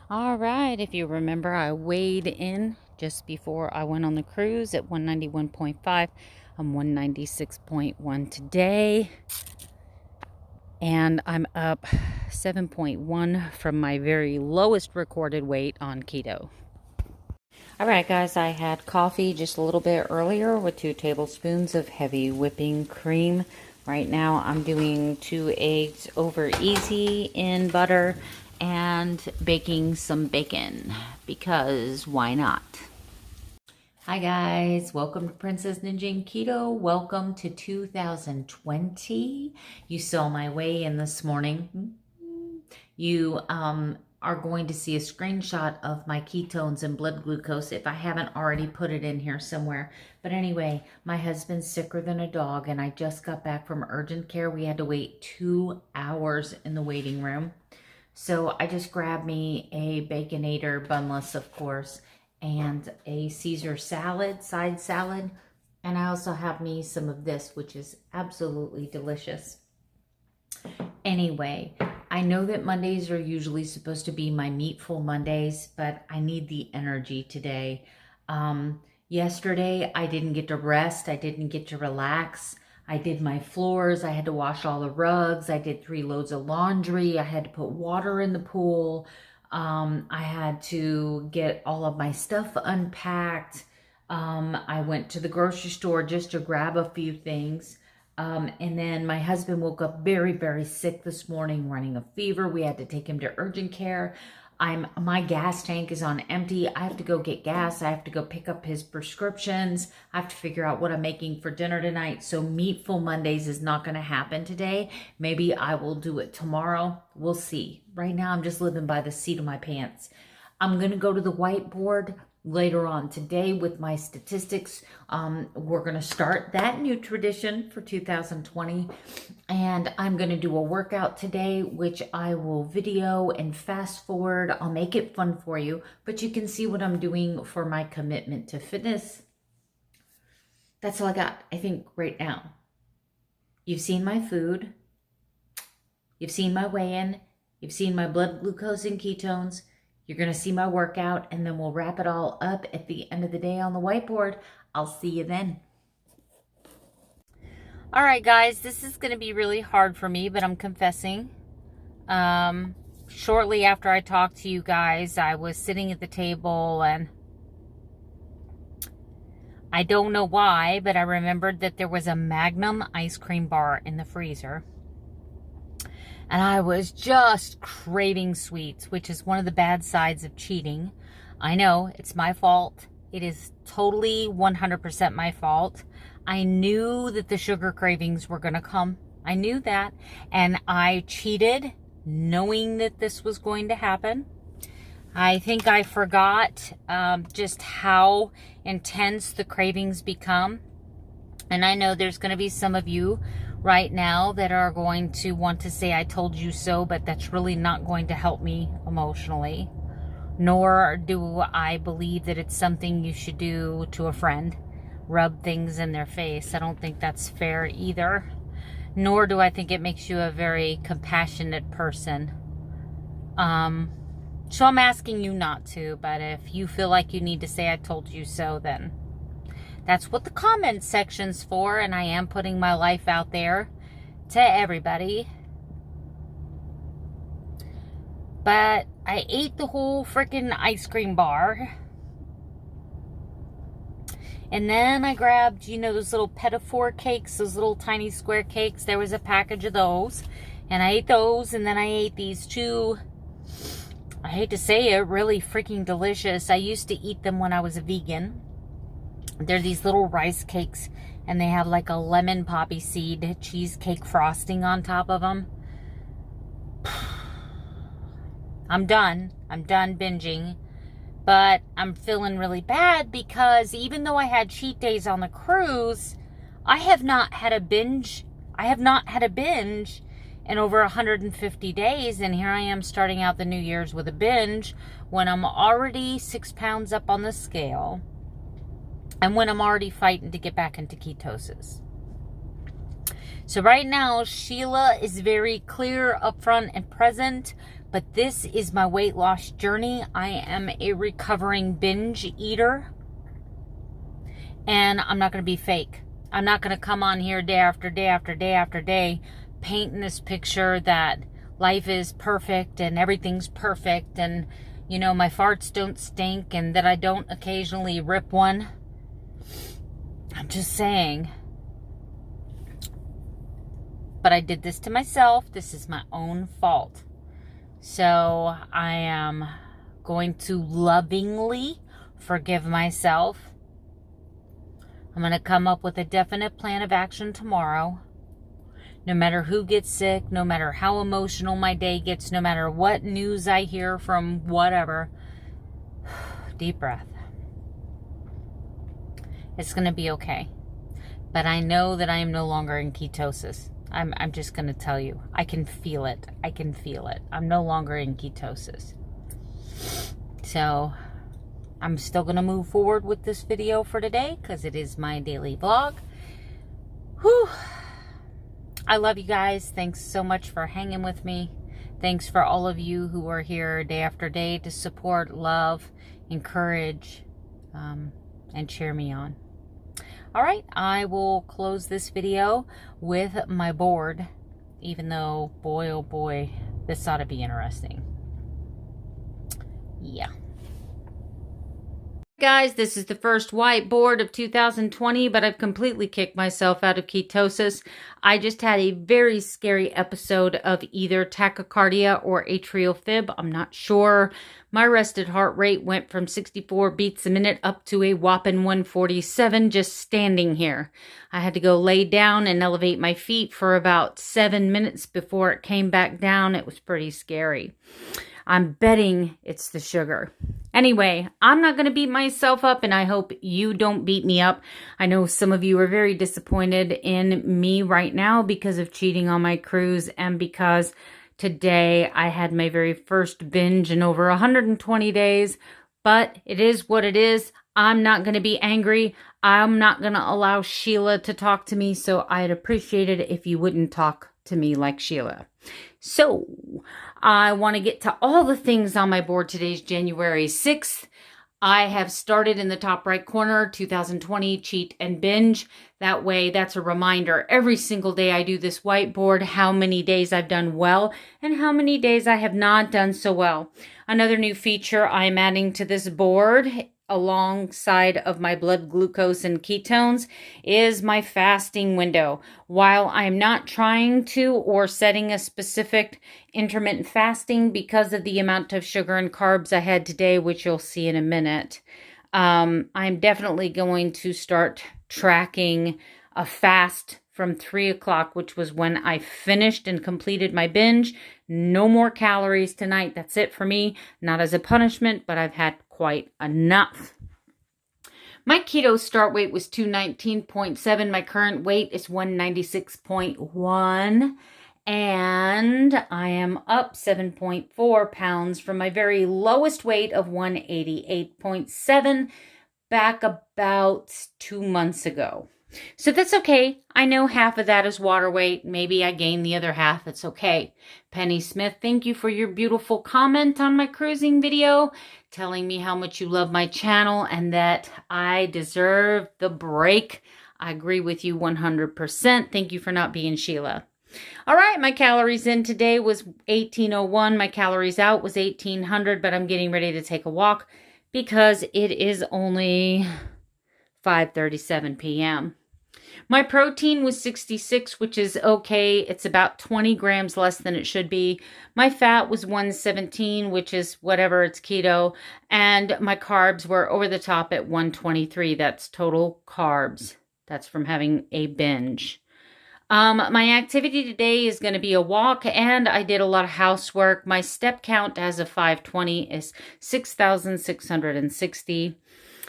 All right, if you remember, I weighed in just before I went on the cruise at 191.5. I'm 196.1 today, and I'm up 7.1 from my very lowest recorded weight on keto. All right, guys, I had coffee just a little bit earlier with 2 tablespoons of heavy whipping cream. Right now, I'm doing 2 eggs over easy in butter and baking some bacon because why not? Hi, guys. Welcome to Princess Ninja and Keto. Welcome to 2020. You saw my weigh-in this morning. You are going to see a screenshot of my ketones and blood glucose if I haven't already put it in here somewhere. But anyway, my husband's sicker than a dog, and I just got back from urgent care. We had to wait 2 hours in the waiting room. So I just grabbed me a Baconator, bunless of course, and a Caesar salad, side salad. And I also have me some of this, which is absolutely delicious. Anyway, I know that Mondays are usually supposed to be my meatful Mondays, but I need the energy today. Yesterday, I didn't get to rest. I didn't get to relax. I did my floors. I had to wash all the rugs. I did 3 loads of laundry. I had to put water in the pool. I had to get all of my stuff unpacked. I went to the grocery store just to grab a few things. And then my husband woke up very, very sick this morning, running a fever. We had to take him to urgent care. My gas tank is on empty. I have to go get gas. I have to go pick up his prescriptions. I have to figure out what I'm making for dinner tonight. So Meatful Mondays is not going to happen today. Maybe I will do it tomorrow. We'll see. Right now, I'm just living by the seat of my pants. I'm going to go to the whiteboard later on today with my statistics. We're going to start that new tradition for 2020, and I'm going to do a workout today, which I will video and fast forward. I'll make it fun for you, but you can see what I'm doing for my commitment to fitness. That's all I got, I think, right now. You've seen my food. You've seen my weigh-in. You've seen my blood glucose and ketones. You're going to see my workout, and then we'll wrap it all up at the end of the day on the whiteboard. I'll see you then. All right, guys, this is going to be really hard for me, but I'm confessing. Shortly after I talked to you guys, I was sitting at the table, and I don't know why, but I remembered that there was a Magnum ice cream bar in the freezer. And I was just craving sweets, which is one of the bad sides of cheating. I know, it's my fault. It is totally 100% my fault. I knew that the sugar cravings were going to come. I knew that. And I cheated knowing that this was going to happen. I think I forgot just how intense the cravings become. And I know there's going to be some of you right now that are going to want to say I told you so, but that's really not going to help me emotionally. Nor do I believe that it's something you should do to a friend. Rub things in their face. I don't think that's fair either. Nor do I think it makes you a very compassionate person. So I'm asking you not to, but if you feel like you need to say I told you so, then that's what the comment section's for, and I am putting my life out there to everybody. But I ate the whole freaking ice cream bar. And then I grabbed, you know, those little Petit-Four cakes, those little tiny square cakes. There was a package of those. And I ate those, and then I ate these 2, I hate to say it, really freaking delicious. I used to eat them when I was a vegan. They're these little rice cakes, and they have like a lemon poppy seed cheesecake frosting on top of them. I'm done binging, but I'm feeling really bad because even though I had cheat days on the cruise, I have not had a binge. I have not had a binge in over 150 days, and here I am starting out the New Year's with a binge when I'm already 6 pounds up on the scale. And when I'm already fighting to get back into ketosis. So right now, Sheila is very clear, upfront, and present. but this is my weight loss journey. I am a recovering binge eater, and I'm not going to be fake. I'm not going to come on here day after day after day after day painting this picture that life is perfect and everything's perfect and, you know, my farts don't stink and that I don't occasionally rip one. I'm just saying. But I did this to myself. This is my own fault. So I am going to lovingly forgive myself. I'm going to come up with a definite plan of action tomorrow. No matter who gets sick, no matter how emotional my day gets, no matter what news I hear from whatever. Deep breath. It's going to be okay. But I know that I am no longer in ketosis. I'm just going to tell you. I can feel it. I can feel it. I'm no longer in ketosis. So I'm still going to move forward with this video for today because it is my daily vlog. Whew. I love you guys. Thanks so much for hanging with me. Thanks for all of you who are here day after day to support, love, encourage, and cheer me on. All right, I will close this video with my board, even though, boy, oh boy, this ought to be interesting. Yeah. Guys, this is the first whiteboard of 2020, but I've completely kicked myself out of ketosis. I just had a very scary episode of either tachycardia or atrial fib. I'm not sure. My rested heart rate went from 64 beats a minute up to a whopping 147 just standing here. I had to go lay down and elevate my feet for about 7 minutes before it came back down. It was pretty scary. I'm betting it's the sugar. Anyway, I'm not going to beat myself up, and I hope you don't beat me up. I know some of you are very disappointed in me right now because of cheating on my cruise and because today I had my very first binge in over 120 days, but it is what it is. I'm not going to be angry. I'm not going to allow Sheila to talk to me, so I'd appreciate it if you wouldn't talk to me like Sheila. So, I want to get to all the things on my board. Today's January 6th. I have started in the top right corner, 2020 cheat and binge. That way, that's a reminder every single day I do this whiteboard, how many days I've done well and how many days I have not done so well. Another new feature I'm adding to this board alongside of my blood glucose and ketones is my fasting window. While I'm not trying to or setting a specific intermittent fasting because of the amount of sugar and carbs I had today, which you'll see in a minute, I'm definitely going to start tracking a fast from 3 o'clock, which was when I finished and completed my binge. No more calories tonight. That's it for me. Not as a punishment, but I've had quite enough. My keto start weight was 219.7. My current weight is 196.1. And I am up 7.4 pounds from my very lowest weight of 188.7 back about 2 months ago. So that's okay. I know half of that is water weight. Maybe I gained the other half. It's okay. Penny Smith, thank you for your beautiful comment on my cruising video, telling me how much you love my channel and that I deserve the break. I agree with you 100%. Thank you for not being Sheila. All right, my calories in today was 1801. My calories out was 1800, but I'm getting ready to take a walk because it is only 5:37 p.m. My protein was 66, which is okay. It's about 20 grams less than it should be. My fat was 117, which is whatever, it's keto. And my carbs were over the top at 123. That's total carbs. That's from having a binge. My activity today is going to be a walk, and I did a lot of housework. My step count as of 5:20 is 6,660.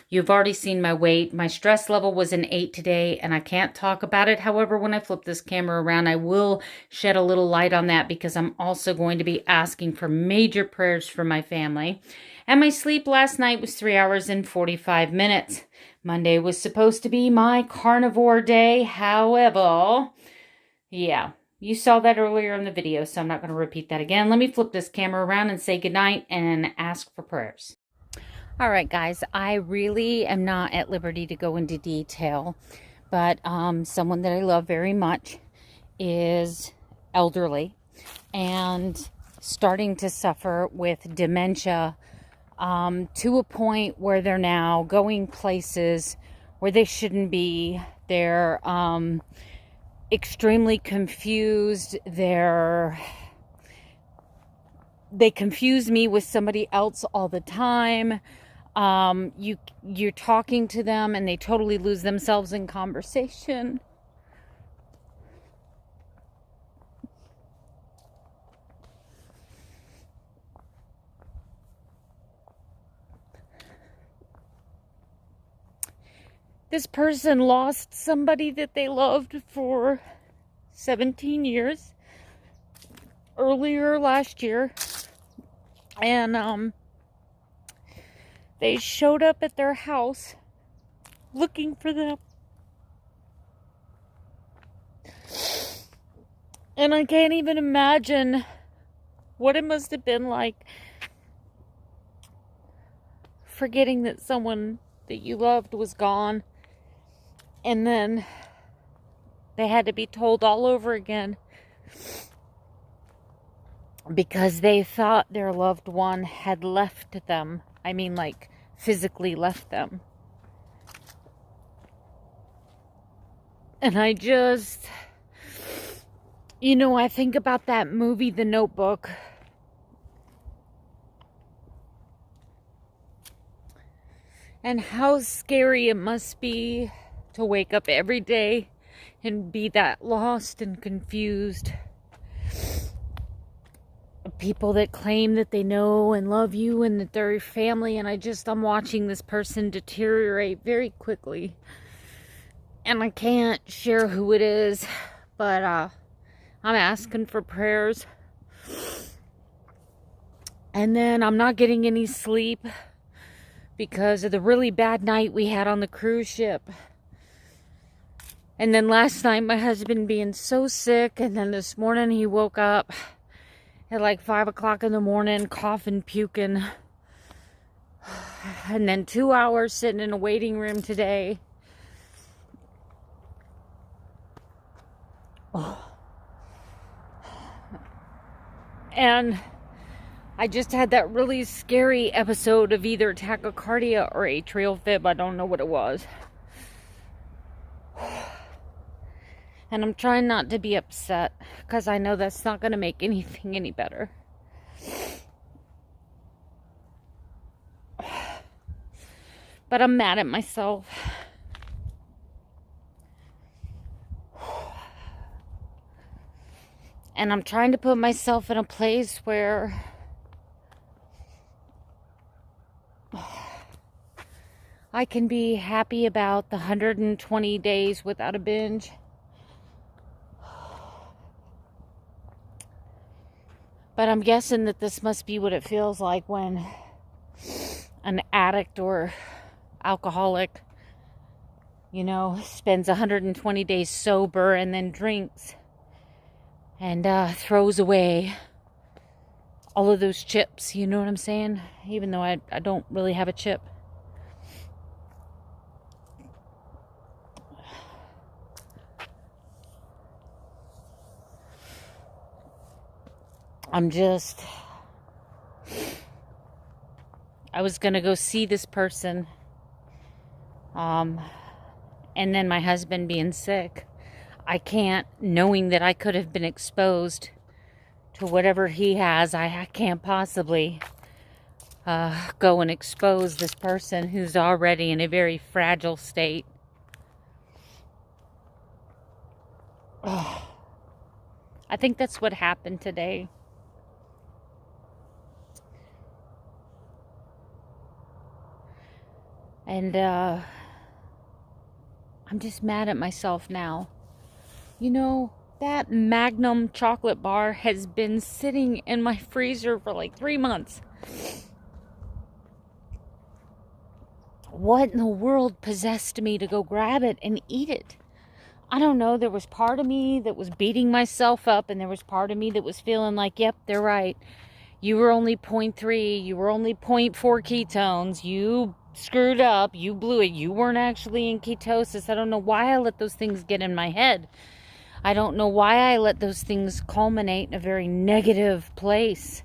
You've already seen my weight. My stress level was an 8 today, and I can't talk about it. However, when I flip this camera around, I will shed a little light on that because I'm also going to be asking for major prayers for my family. And my sleep last night was 3 hours and 45 minutes. Monday was supposed to be my carnivore day. However, yeah, You saw that earlier in the video, so I'm not going to repeat that again. Let me flip this camera around and say goodnight and ask for prayers. All right, guys, I really am not at liberty to go into detail, but someone that I love very much is elderly and starting to suffer with dementia to a point where they're now going places where they shouldn't be. They're extremely confused. They confuse me with somebody else all the time. You're talking to them and they totally lose themselves in conversation. This person lost somebody that they loved for 17 years earlier last year. And they showed up at their house looking for them. And I can't even imagine what it must have been like forgetting that someone that you loved was gone. And then they had to be told all over again because they thought their loved one had left them. I mean, like, physically left them. And I just, I think about that movie, The Notebook. And how scary it must be to wake up every day and be that lost and confused. People that claim that they know and love you and that they're your family, and I'm watching this person deteriorate very quickly. And I can't share who it is, but I'm asking for prayers. And then I'm not getting any sleep because of the really bad night we had on the cruise ship. And then last night, my husband being so sick, and then this morning he woke up at like 5 o'clock in the morning, coughing, puking. And then 2 hours sitting in a waiting room today. Oh. And I just had that really scary episode of either tachycardia or atrial fib. I don't know what it was. And I'm trying not to be upset because I know that's not going to make anything any better. But I'm mad at myself. And I'm trying to put myself in a place where I can be happy about the 120 days without a binge. But I'm guessing that this must be what it feels like when an addict or alcoholic, spends 120 days sober and then drinks and throws away all of those chips. You know what I'm saying? Even though I don't really have a chip. I was going to go see this person. And then my husband being sick. I can't, knowing that I could have been exposed to whatever he has, I can't possibly go and expose this person who's already in a very fragile state. Oh, I think that's what happened today. And I'm just mad at myself now. That Magnum chocolate bar has been sitting in my freezer for like 3 months. What in the world possessed me to go grab it and eat it? I don't know, there was part of me that was beating myself up, and there was part of me that was feeling like, yep, they're right. You were only 0.3, you were only 0.4 ketones, you screwed up, you blew it, you weren't actually in ketosis. I don't know why I let those things get in my head. I don't know why I let those things culminate in a very negative place.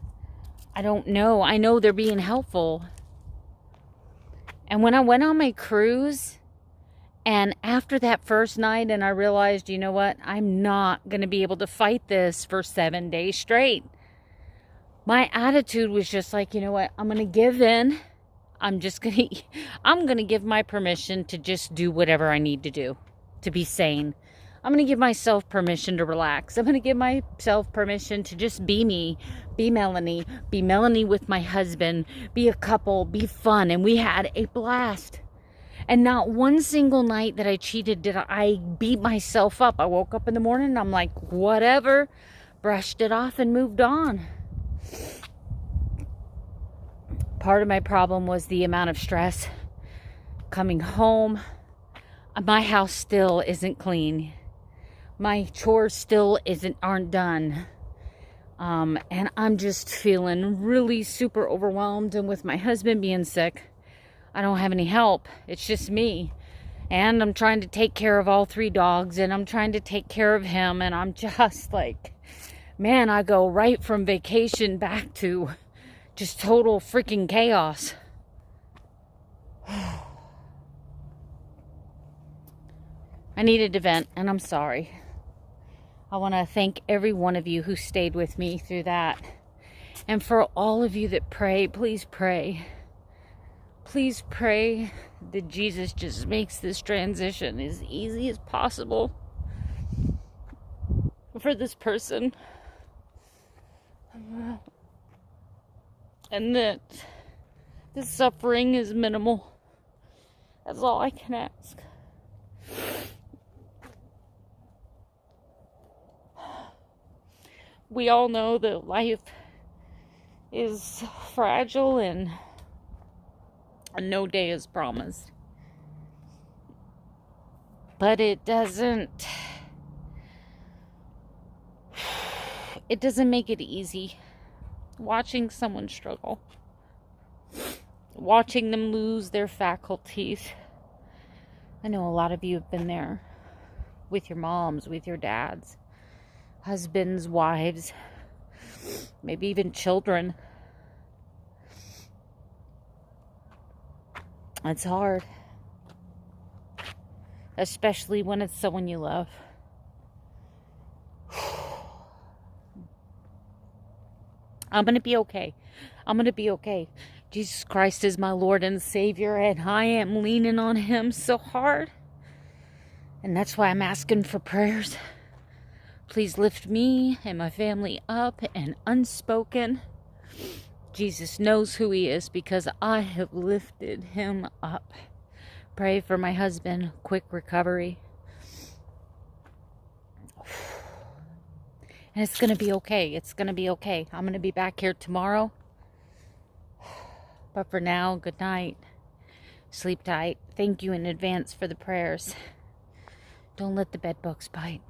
I don't know. I know they're being helpful. And when I went on my cruise, and after that first night, and I realized, you know what? I'm not going to be able to fight this for 7 days straight. My attitude was just like, you know what? I'm going to give in. I'm going to give my permission to just do whatever I need to do to be sane. I'm going to give myself permission to relax. I'm going to give myself permission to just be me, be Melanie with my husband, be a couple, be fun. And we had a blast. And not one single night that I cheated did I beat myself up. I woke up in the morning and I'm like, whatever, brushed it off and moved on. Part of my problem was the amount of stress coming home. My house still isn't clean. My chores still aren't done. And I'm just feeling really super overwhelmed. And with my husband being sick, I don't have any help. It's just me. And I'm trying to take care of all 3 dogs, and I'm trying to take care of him. And I'm just like, man, I go right from vacation back to just total freaking chaos. I needed to vent, and I'm sorry. I want to thank every one of you who stayed with me through that. And for all of you that pray, please pray. Please pray that Jesus just makes this transition as easy as possible for this person. And that the suffering is minimal. That's all I can ask. We all know that life is fragile and no day is promised. But it doesn't make it easy. Watching someone struggle. Watching them lose their faculties. I know a lot of you have been there with your moms, with your dads, husbands, wives, maybe even children. It's hard, especially when it's someone you love. I'm going to be okay. I'm going to be okay. Jesus Christ is my Lord and Savior, and I am leaning on Him so hard. And that's why I'm asking for prayers. Please lift me and my family up and unspoken. Jesus knows who He is because I have lifted Him up. Pray for my husband, quick recovery. And it's going to be okay. It's going to be okay. I'm going to be back here tomorrow. But for now, good night. Sleep tight. Thank you in advance for the prayers. Don't let the bed bugs bite.